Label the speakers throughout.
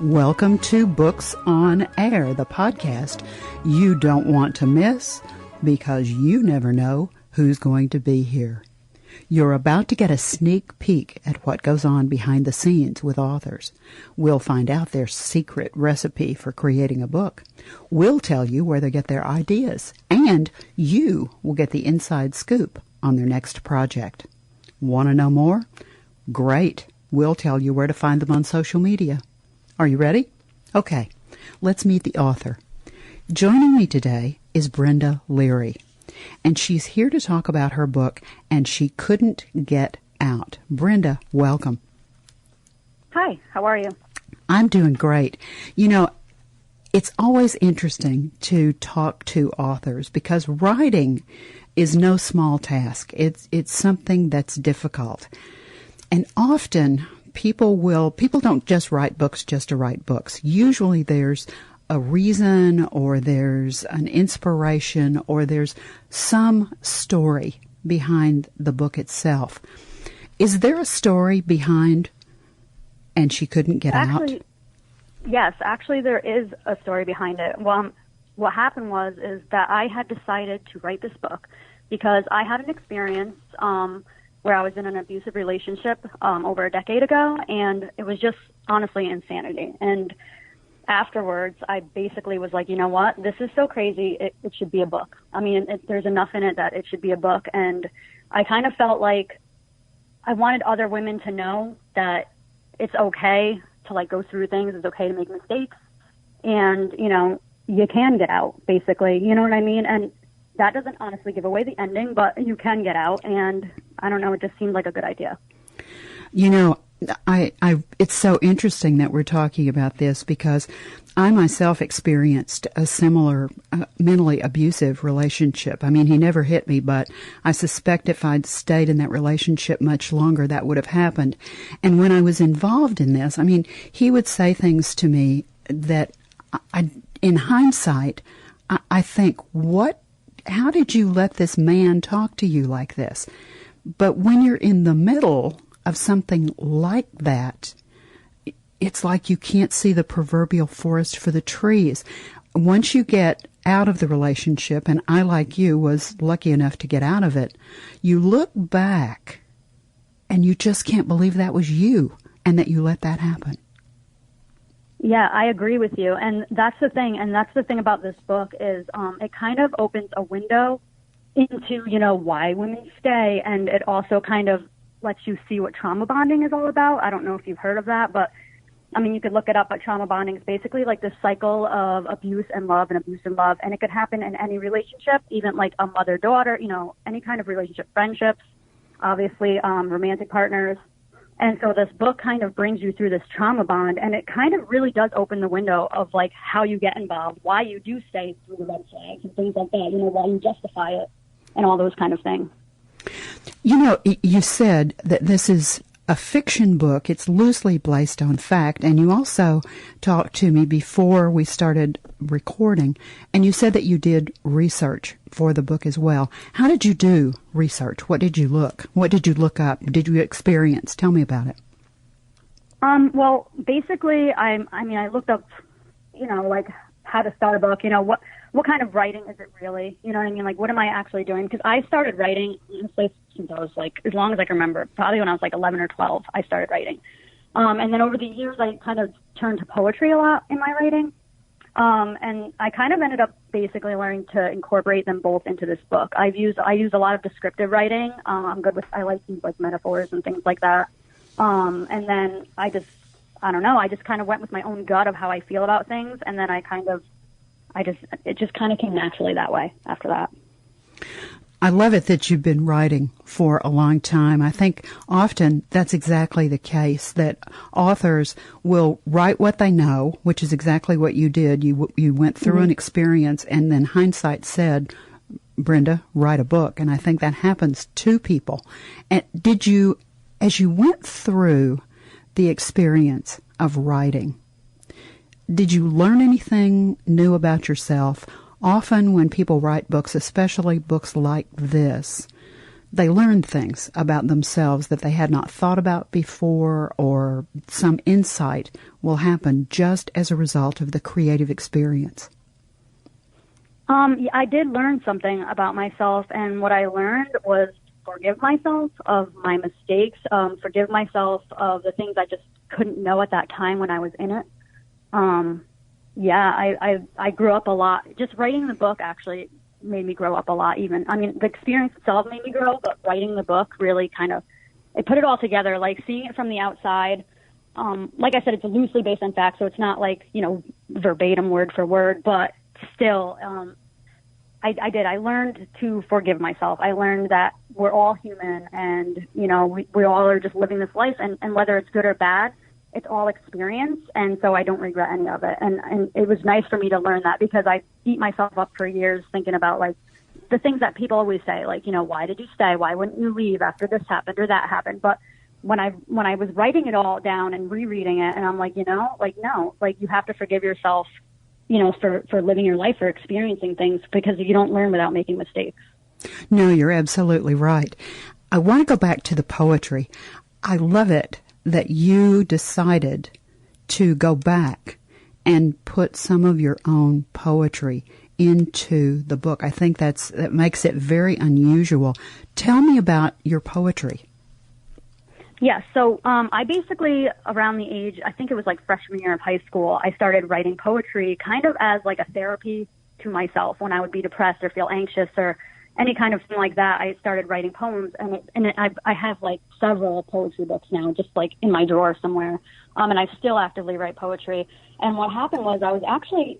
Speaker 1: Welcome to Books on Air, the podcast you don't want to miss because you never know who's going to be here. You're about to get a sneak peek at what goes on behind the scenes with authors. We'll find out their secret recipe for creating a book. We'll tell you where they get their ideas, and you will get the inside scoop on their next project. Want to know more? Great. We'll tell you where to find them on social media. Are you ready? Okay, let's meet the author. Joining me today is Brenda Leary, and she's here to talk about her book, And She Couldn't Get Out. Brenda, welcome.
Speaker 2: Hi, how are you?
Speaker 1: I'm doing great. You know, it's always interesting to talk to authors because writing is no small task. It's something that's difficult. And often people don't just write books just to write books. Usually there's a reason or there's an inspiration or there's some story behind the book itself. Is there a story behind And She Couldn't Get Out?
Speaker 2: Yes, actually there is a story behind it. Well, what happened is that I had decided to write this book because I had an experience where I was in an abusive relationship over a decade ago, and it was just honestly insanity. And afterwards, I basically was like, you know what, this is so crazy, it should be a book. I mean, there's enough in it that it should be a book. And I kind of felt like I wanted other women to know that it's okay to like go through things, it's okay to make mistakes, and, you know, you can get out, basically, you know what I mean? And that doesn't honestly give away the ending, but you can get out, and I don't know, it just seemed like a good idea.
Speaker 1: You know, it's so interesting that we're talking about this because I myself experienced a similar mentally abusive relationship. I mean, he never hit me, but I suspect if I'd stayed in that relationship much longer, that would have happened. And when I was involved in this, I mean, he would say things to me that in hindsight, I think, how did you let this man talk to you like this? But when you're in the middle of something like that, it's like you can't see the proverbial forest for the trees. Once you get out of the relationship, and I, like you, was lucky enough to get out of it, you look back and you just can't believe that was you and that you let that happen.
Speaker 2: Yeah, I agree with you. And that's the thing. And that's the thing about this book is it kind of opens a window into, you know, why women stay. And it also kind of lets you see what trauma bonding is all about. I don't know if you've heard of that, but I mean, you could look it up, but trauma bonding is basically like this cycle of abuse and love and abuse and love. And it could happen in any relationship, even like a mother-daughter, you know, any kind of relationship, friendships, obviously romantic partners. And so this book kind of brings you through this trauma bond, and it kind of really does open the window of like how you get involved, why you do stay through the red flags and things like that, you know, why you justify it and all those kind of things.
Speaker 1: You know, you said that this is a fiction book. It's loosely based on fact, and you also talked to me before we started recording, and you said that you did research for the book as well. How did you do research? What did you look up? Did you experience? Tell me about it.
Speaker 2: Well, basically, I looked up, you know, like how to start a book, you know, what kind of writing is it really? You know what I mean? Like, what am I actually doing? Because I started writing, honestly, since I was like, as long as I can remember, probably when I was like 11 or 12, I started writing. And then over the years, I kind of turned to poetry a lot in my writing. And I kind of ended up basically learning to incorporate them both into this book. I use a lot of descriptive writing. I like things like metaphors and things like that. And then I just kind of went with my own gut of how I feel about things. And then it just kind of came naturally that way after that.
Speaker 1: I love it that you've been writing for a long time. I think often that's exactly the case, that authors will write what they know, which is exactly what you did. You went through an experience, and then hindsight said, Brenda, write a book. And I think that happens to people. And did you, as you went through the experience of writing, did you learn anything new about yourself? Often when people write books, especially books like this, they learn things about themselves that they had not thought about before, or some insight will happen just as a result of the creative experience?
Speaker 2: I did learn something about myself, and what I learned was forgive myself of my mistakes, forgive myself of the things I just couldn't know at that time when I was in it. I grew up a lot. Just writing the book actually made me grow up a lot even. I mean, the experience itself made me grow, but writing the book really it put it all together, like seeing it from the outside. Like I said, it's loosely based on facts, so it's not like, verbatim word for word, but still, I learned to forgive myself. I learned that we're all human, and, we all are just living this life, and whether it's good or bad, it's all experience, and so I don't regret any of it. And it was nice for me to learn that, because I beat myself up for years thinking about, like, the things that people always say, like, why did you stay? Why wouldn't you leave after this happened or that happened? But when I was writing it all down and rereading it, and I'm like, no, you have to forgive yourself, for living your life, for experiencing things, because you don't learn without making mistakes.
Speaker 1: No, you're absolutely right. I want to go back to the poetry. I love it that you decided to go back and put some of your own poetry into the book. I think that makes it very unusual. Tell me about your poetry.
Speaker 2: Yes, so I basically, around the age, I think it was like freshman year of high school, I started writing poetry kind of as like a therapy to myself. When I would be depressed or feel anxious or any kind of thing like that, I started writing poems, I have like several poetry books now, just like in my drawer somewhere, and I still actively write poetry. And what happened was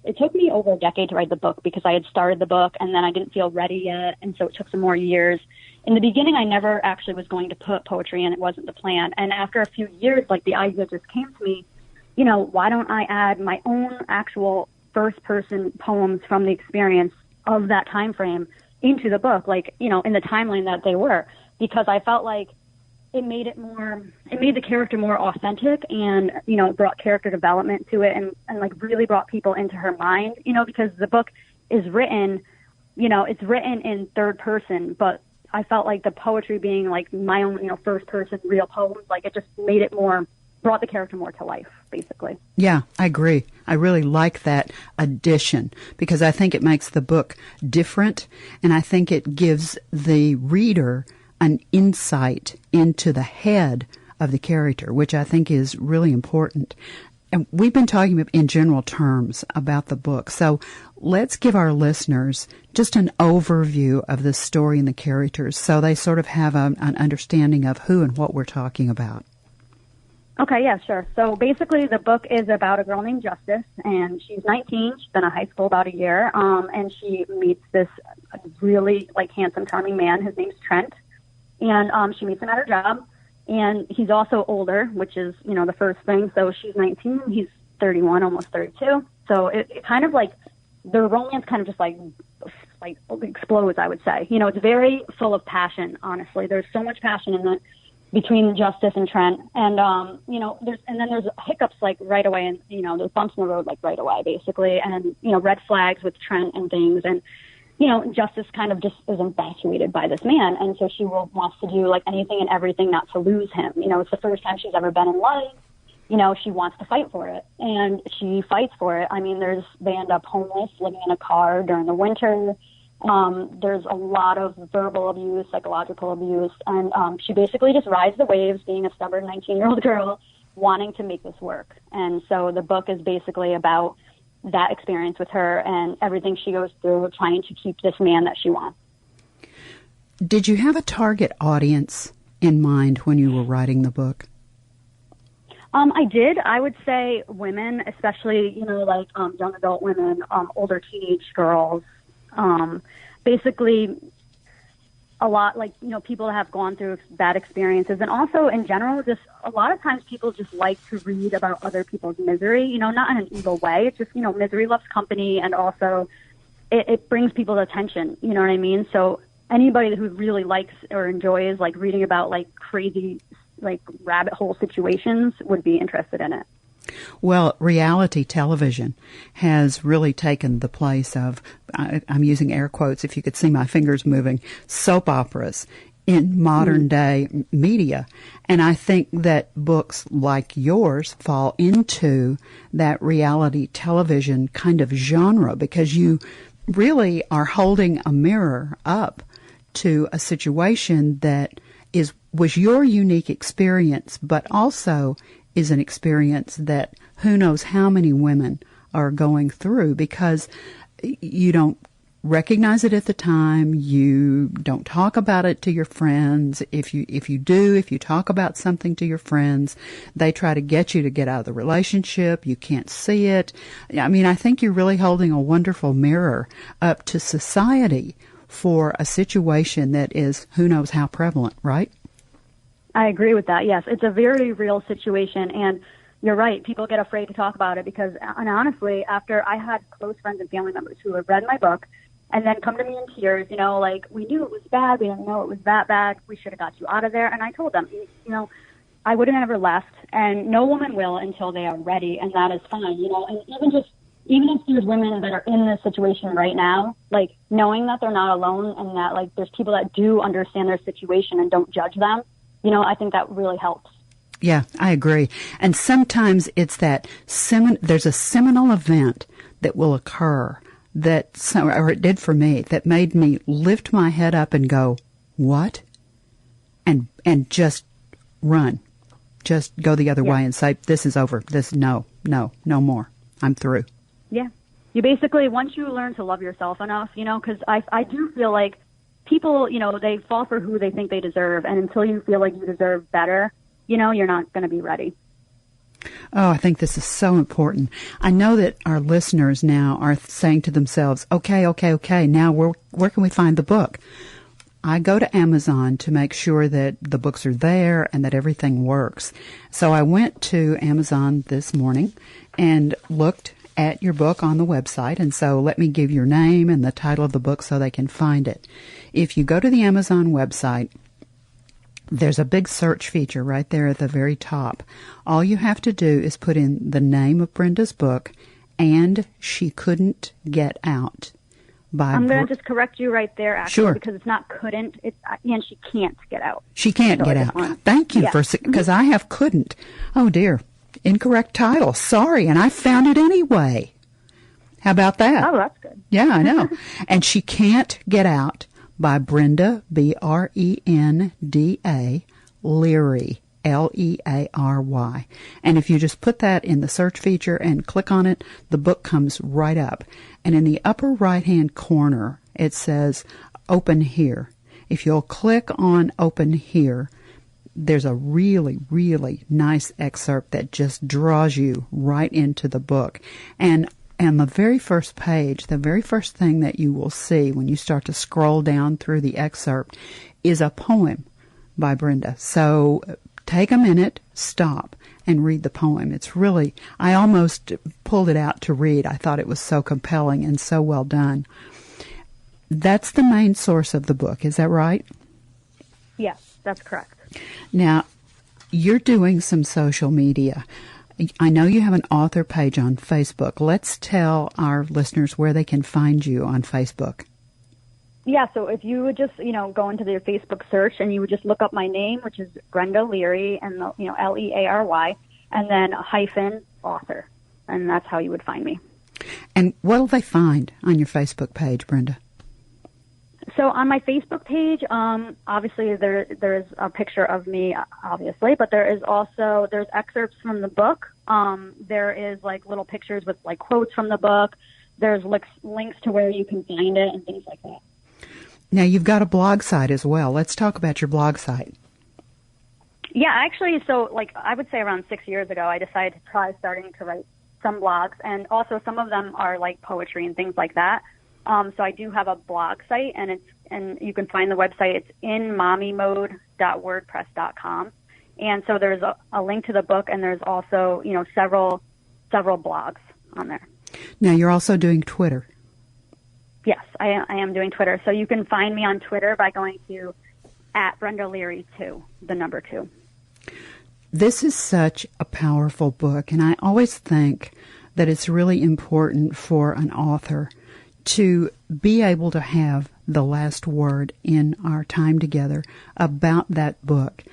Speaker 2: it took me over a decade to write the book, because I had started the book and then I didn't feel ready yet, and so it took some more years. In the beginning, I never actually was going to put poetry in. It wasn't the plan. And after a few years, like, the idea just came to me, why don't I add my own actual first-person poems from the experience of that time frame into the book, like, in the timeline that they were, because I felt like it made the character more authentic, and, brought character development to it, and like really brought people into her mind, because the book is written, it's written in third person, but I felt like the poetry being like my own, first person real poems, like it just brought the character more to life, basically.
Speaker 1: Yeah, I agree. I really like that addition, because I think it makes the book different, and I think it gives the reader an insight into the head of the character, which I think is really important. And we've been talking in general terms about the book, so let's give our listeners just an overview of the story and the characters, so they sort of have an understanding of who and what we're talking about.
Speaker 2: Okay, yeah, sure. So basically the book is about a girl named Justice, and she's 19. She's been in high school about a year, and she meets this really, like, handsome, charming man. His name's Trent, and she meets him at her job, and he's also older, which is, the first thing. So she's 19, he's 31, almost 32. So it kind of like, the romance kind of just like explodes, I would say. It's very full of passion, honestly. There's so much passion in it between Justice and Trent. And, there's hiccups like right away, and, there's bumps in the road like right away, basically. And, red flags with Trent and things. And, Justice kind of just is infatuated by this man. And so she wants to do like anything and everything not to lose him. It's the first time she's ever been in love. She wants to fight for it, and she fights for it. I mean, they end up homeless, living in a car during the winter. There's a lot of verbal abuse, psychological abuse, and she basically just rides the waves, being a stubborn 19-year-old girl, wanting to make this work. And so the book is basically about that experience with her and everything she goes through trying to keep this man that she wants.
Speaker 1: Did you have a target audience in mind when you were writing the book?
Speaker 2: I did. I would say women, especially, like young adult women, older teenage girls, basically a lot like, people that have gone through bad experiences. And also in general, just a lot of times people just like to read about other people's misery, not in an evil way. It's just, misery loves company, and also it brings people's attention. You know what I mean? So anybody who really likes or enjoys like reading about like crazy, like rabbit hole situations would be interested in it.
Speaker 1: Well, reality television has really taken the place of, I'm using air quotes if you could see my fingers moving, soap operas in modern day media. And I think that books like yours fall into that reality television kind of genre, because you really are holding a mirror up to a situation that was your unique experience, but also is an experience that who knows how many women are going through, because you don't recognize it at the time. You don't talk about it to your friends. If you talk about something to your friends, they try to get you to get out of the relationship. You can't see it. I mean, I think you're really holding a wonderful mirror up to society for a situation that is who knows how prevalent, right?
Speaker 2: I agree with that. Yes, it's a very real situation, and you're right. People get afraid to talk about it because, and honestly, after I had close friends and family members who had read my book and then come to me in tears, like, we knew it was bad. We didn't know it was that bad. We should have got you out of there. And I told them, I would have never left, and no woman will until they are ready, and that is fine, And even if there's women that are in this situation right now, like, knowing that they're not alone and that, like, there's people that do understand their situation and don't judge them, I think that really helps.
Speaker 1: Yeah, I agree. And sometimes it's that there's a seminal event that will occur or it did for me, that made me lift my head up and go, what? And just run. Just go the other way and say, this is over. No more. I'm through.
Speaker 2: Yeah. You basically, once you learn to love yourself enough, because I do feel like people, they fall for who they think they deserve. And until you feel like you deserve better, you're not going to be ready.
Speaker 1: Oh, I think this is so important. I know that our listeners now are saying to themselves, okay, now where can we find the book? I go to Amazon to make sure that the books are there and that everything works. So I went to Amazon this morning and looked at your book on the website. And so let me give your name and the title of the book so they can find it. If you go to the Amazon website, there's a big search feature right there at the very top. All you have to do is put in the name of Brenda's book, And She Couldn't Get Out. I'm
Speaker 2: going to just correct you right there, actually,
Speaker 1: sure.
Speaker 2: Because it's not couldn't, it's and she can't get out.
Speaker 1: She can't get out. Thank you because I have couldn't. Oh, dear. Incorrect title. Sorry, and I found it anyway. How about that?
Speaker 2: Oh, that's good.
Speaker 1: Yeah, I know. And She Can't Get Out by Brenda, Brenda, Leary, Leary. And if you just put that in the search feature and click on it, the book comes right up. And in the upper right-hand corner, it says, Open Here. If you'll click on Open Here, there's a really, really nice excerpt that just draws you right into the book. And the very first page, the very first thing that you will see when you start to scroll down through the excerpt is a poem by Brenda. So take a minute, stop, and read the poem. It's really, I almost pulled it out to read. I thought it was so compelling and so well done. That's the main source of the book. Is that right?
Speaker 2: Yes, that's correct.
Speaker 1: Now, you're doing some social media. I know you have an author page on Facebook. Let's tell our listeners where they can find you on Facebook.
Speaker 2: Yeah, so if you would just, go into their Facebook search and you would just look up my name, which is Brenda Leary, and, Leary, and then hyphen author. And that's how you would find me.
Speaker 1: And what will they find on your Facebook page, Brenda?
Speaker 2: So on my Facebook page, obviously there's a picture of me, obviously, but there's excerpts from the book. There is like little pictures with like quotes from the book. There's links to where you can find it and things like that.
Speaker 1: Now you've got a blog site as well. Let's talk about your blog site.
Speaker 2: Yeah, actually, so like I would say around 6 years ago, I decided to try starting to write some blogs, and also some of them are like poetry and things like that. So I do have a blog site, and you can find the website. It's inmommymode.wordpress.com. And so there's a link to the book, and there's also, several blogs on there.
Speaker 1: Now you're also doing Twitter.
Speaker 2: Yes, I am doing Twitter. So you can find me on Twitter by going to @BrendaLeary2, the number 2.
Speaker 1: This is such a powerful book, and I always think that it's really important for an author to be able to have the last word in our time together about that book.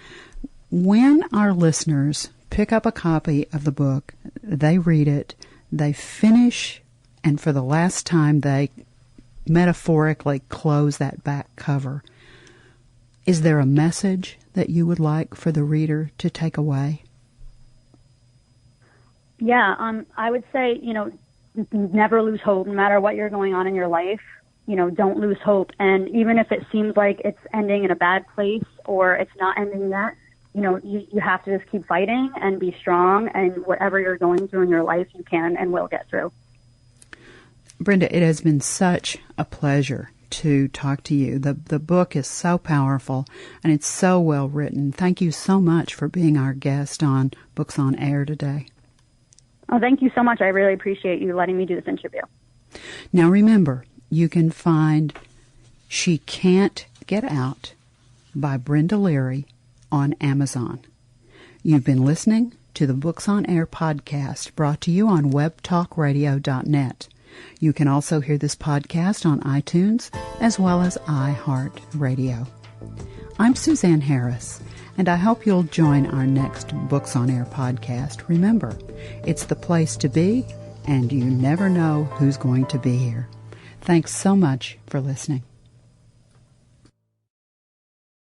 Speaker 1: When our listeners pick up a copy of the book, they read it, they finish, and for the last time they metaphorically close that back cover, is there a message that you would like for the reader to take away?
Speaker 2: Yeah, I would say, never lose hope, no matter what you're going on in your life. Don't lose hope. And even if it seems like it's ending in a bad place or it's not ending yet, you have to just keep fighting and be strong. And whatever you're going through in your life, you can and will get through.
Speaker 1: Brenda, it has been such a pleasure to talk to you. The book is so powerful and it's so well written. Thank you so much for being our guest on Books on Air today.
Speaker 2: Oh, thank you so much. I really appreciate you letting me do this interview.
Speaker 1: Now remember, you can find She Can't Get Out by Brenda Leary on Amazon. You've been listening to the Books on Air podcast, brought to you on webtalkradio.net. You can also hear this podcast on iTunes as well as iHeartRadio. I'm Suzanne Harris, and I hope you'll join our next Books on Air podcast. Remember, it's the place to be, and you never know who's going to be here. Thanks so much for listening.